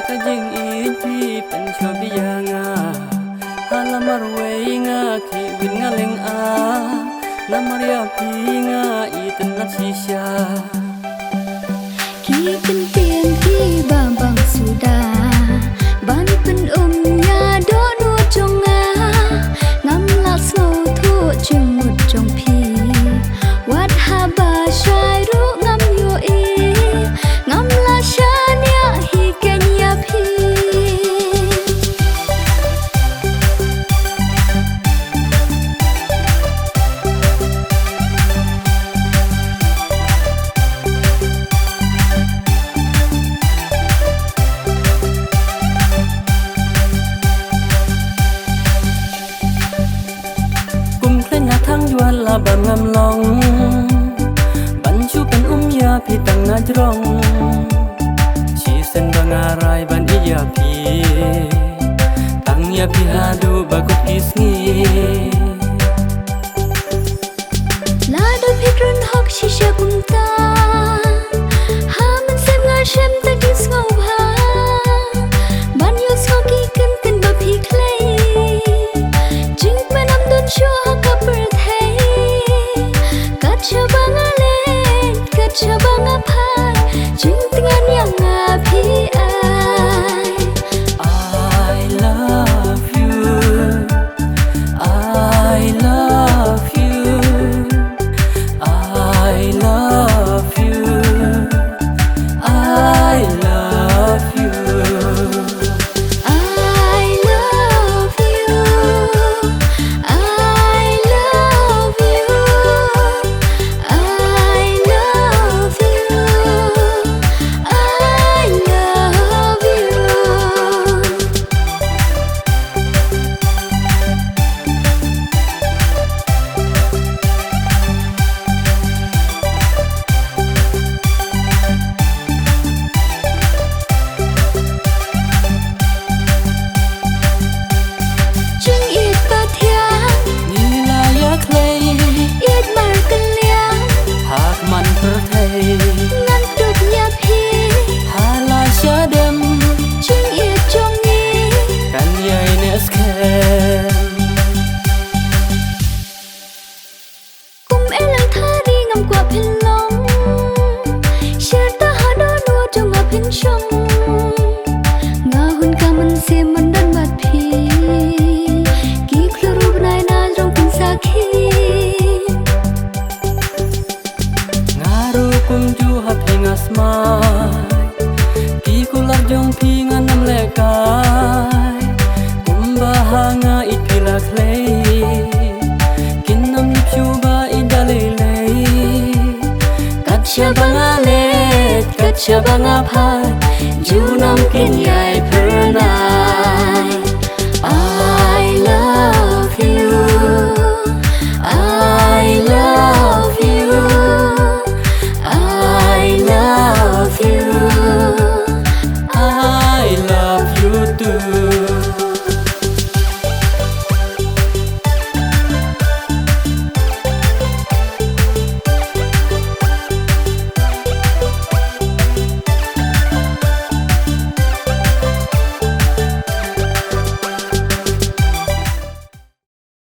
kajing iti pencobianga halamar wenga ki win ngaleng a namaria pinga iten nasisya ki kentien ki babang sudah ban pen nya do nu jonga ngam las ngau thu chimut jong pi wat haba shai ru ngam yo e ngam la shania hi kenya pi la ban ngam long ban chu pen ya pi tang na drong chi sen bangarai ban iya pi tang ya pi hadu bagut kisngi la do pitron hok shisha kumta ha man sem ngar shem ta dis ngau ha ban yo soki kan kan ba pi clay jing panam don sho ka per Cabang apa jing dengan yang ngapi I love you I love you I love you I love you Ikular jong pingan nam lekai kumbahanga ipila clay kinam nipshuba idalilei katsya bangalet katsya bangapat junam kinyai